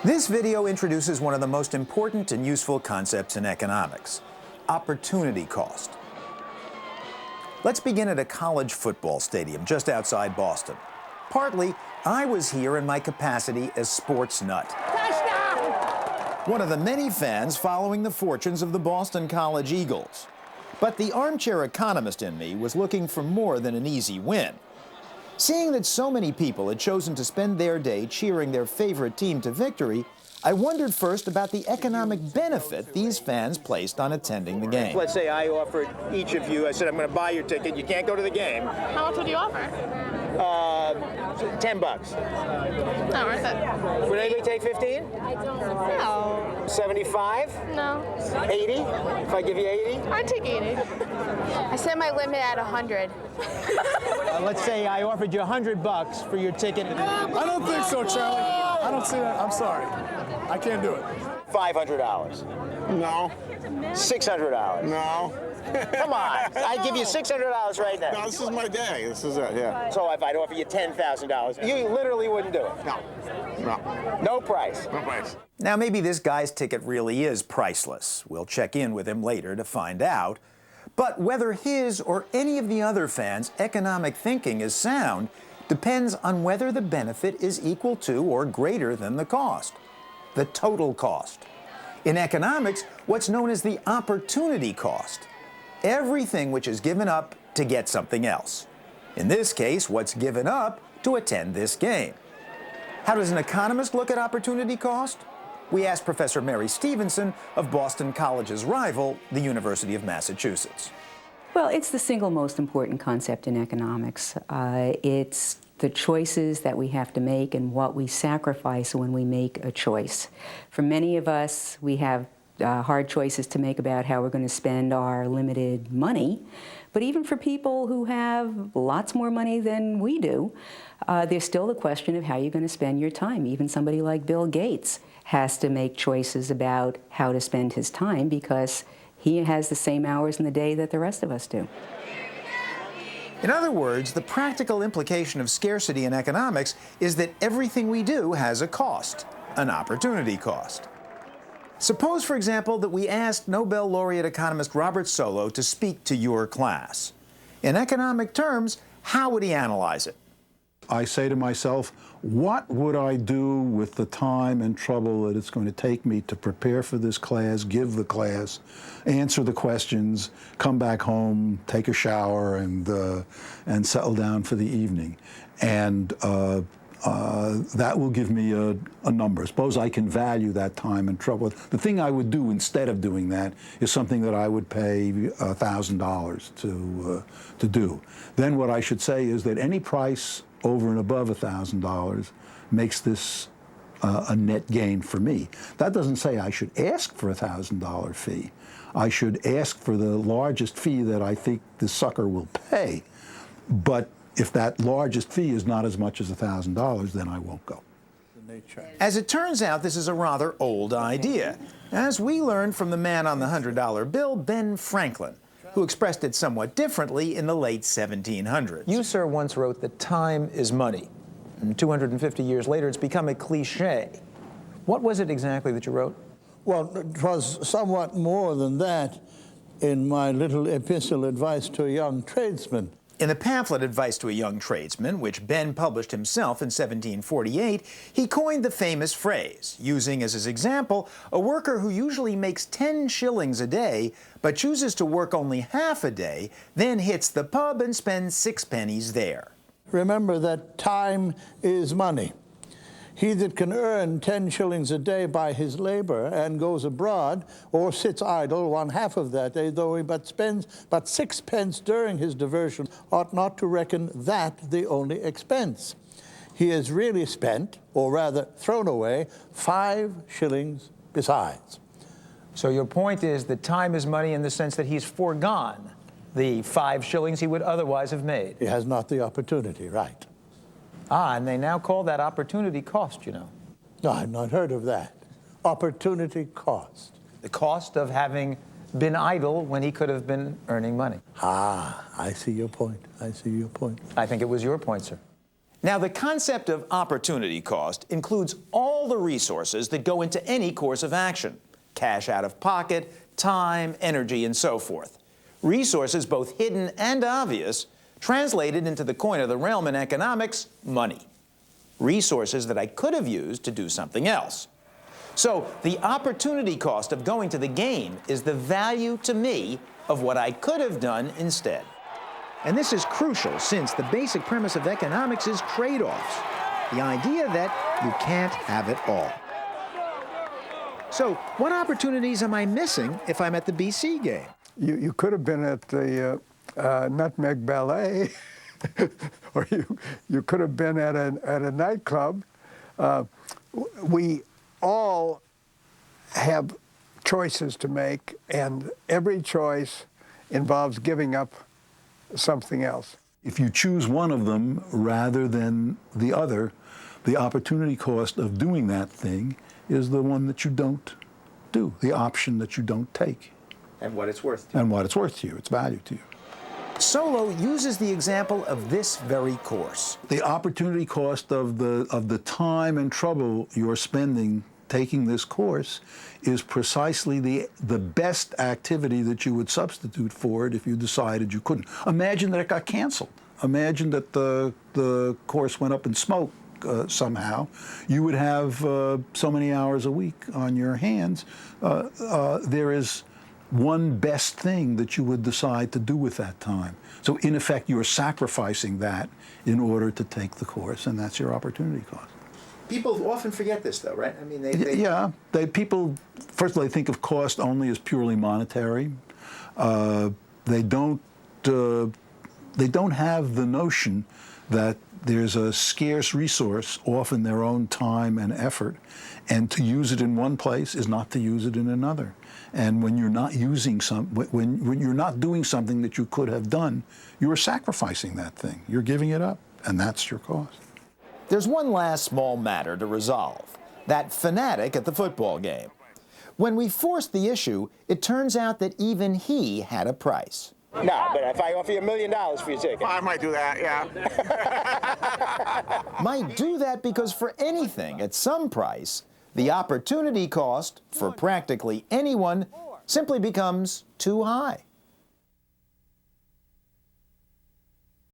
This video introduces one of the most important and useful concepts in economics: opportunity cost. Let's begin at a college football stadium just outside Boston. Partly, I was here in my capacity as sports nut. Touchdown! One of the many fans following the fortunes of the Boston College Eagles. But the armchair economist in me was looking for more than an easy win. Seeing that so many people had chosen to spend their day cheering their favorite team to victory, I wondered first about the economic benefit these fans placed on attending the game. Let's say I offered each of you, I said, I'm going to buy your ticket, you can't go to the game. How much would you offer? $10. Not worth it. Would anybody take 15? No. 75? No. 80? If I give you 80? I'd take 80. I set my limit at 100. Let's say I offered you $100 for your ticket. I don't think so, Charlie. I don't see that. I'm sorry. I can't do it. $500. No. $600. No. Come on. I'd give you $600 right now. No, this is my day. This is it, yeah. So if I'd offer you $10,000, you literally wouldn't do it? No. No. No price? No price. Now, maybe this guy's ticket really is priceless. We'll check in with him later to find out. But whether his or any of the other fans' economic thinking is sound depends on whether the benefit is equal to or greater than the cost, the total cost. In economics, what's known as the opportunity cost. Everything which is given up to get something else. In this case, what's given up to attend this game. How does an economist look at opportunity cost? We asked Professor Mary Stevenson of Boston College's rival, the University of Massachusetts. Well, it's the single most important concept in economics. It's the choices that we have to make and what we sacrifice when we make a choice. For many of us, we have hard choices to make about how we're going to spend our limited money. But even for people who have lots more money than we do, there's still the question of how you're going to spend your time. Even somebody like Bill Gates has to make choices about how to spend his time because he has the same hours in the day that the rest of us do. In other words, the practical implication of scarcity in economics is that everything we do has a cost, an opportunity cost. Suppose, for example, that we asked Nobel laureate economist Robert Solow to speak to your class. In economic terms, how would he analyze it? I say to myself, what would I do with the time and trouble that it's going to take me to prepare for this class, give the class, answer the questions, come back home, take a shower, and settle down for the evening? And that will give me a number. Suppose I can value that time and trouble. The thing I would do instead of doing that is something that I would pay $1,000 to do. Then what I should say is that any price over and above $1,000 makes this a net gain for me. That doesn't say I should ask for a $1,000 fee. I should ask for the largest fee that I think the sucker will pay. But if that largest fee is not as much as $1,000, then I won't go. As it turns out, this is a rather old idea, as we learned from the man on the $100 bill, Ben Franklin, who expressed it somewhat differently in the late 1700s. You, sir, once wrote that time is money. And 250 years later, it's become a cliche. What was it exactly that you wrote? Well, it was somewhat more than that in my little epistle, Advice to a Young Tradesman. In the pamphlet Advice to a Young Tradesman, which Ben published himself in 1748, he coined the famous phrase, using as his example a worker who usually makes 10 shillings a day, but chooses to work only half a day, then hits the pub and spends 6 pennies there. Remember that time is money. He that can earn 10 shillings a day by his labor and goes abroad or sits idle one half of that day, though he but spends but 6 pence during his diversion, ought not to reckon that the only expense. He has really spent, or rather thrown away, 5 shillings besides. So your point is that time is money in the sense that he's foregone the 5 shillings he would otherwise have made. He has not the opportunity, right. Ah, and they now call that opportunity cost, you know. No, I've not heard of that. Opportunity cost. The cost of having been idle when he could have been earning money. Ah, I see your point. I see your point. I think it was your point, sir. Now, the concept of opportunity cost includes all the resources that go into any course of action: cash out of pocket, time, energy, and so forth. Resources both hidden and obvious, translated into the coin of the realm in economics, money. Resources that I could have used to do something else. So the opportunity cost of going to the game is the value to me of what I could have done instead. And this is crucial since the basic premise of economics is trade-offs. The idea that you can't have it all. So what opportunities am I missing if I'm at the BC game? You could have been at the Nutmeg Ballet, or you could have been at a nightclub. We all have choices to make, and every choice involves giving up something else. If you choose one of them rather than the other, the opportunity cost of doing that thing is the one that you don't do, the option that you don't take. And what it's worth to you. And what it's worth to you, its value to you. Solow uses the example of this very course. The opportunity cost of the time and trouble you're spending taking this course is precisely the best activity that you would substitute for it if you decided you couldn't. Imagine that it got canceled. Imagine that the course went up in smoke somehow. You would have so many hours a week on your hands. There is one best thing that you would decide to do with that time. So in effect, you're sacrificing that in order to take the course, and that's your opportunity cost. People often forget this, though, right? I mean, People, first of all, they think of cost only as purely monetary. They don't have the notion that there's a scarce resource, often their own time and effort, and to use it in one place is not to use it in another. And when you're not using when you're not doing something that you could have done, you're sacrificing that thing. You're giving it up, and that's your cost. There's one last small matter to resolve: that fanatic at the football game. When we forced the issue, it turns out that even he had a price. No, but if I offer you $1 million for your ticket. I might do that, yeah. Might do that because for anything at some price, the opportunity cost for practically anyone simply becomes too high.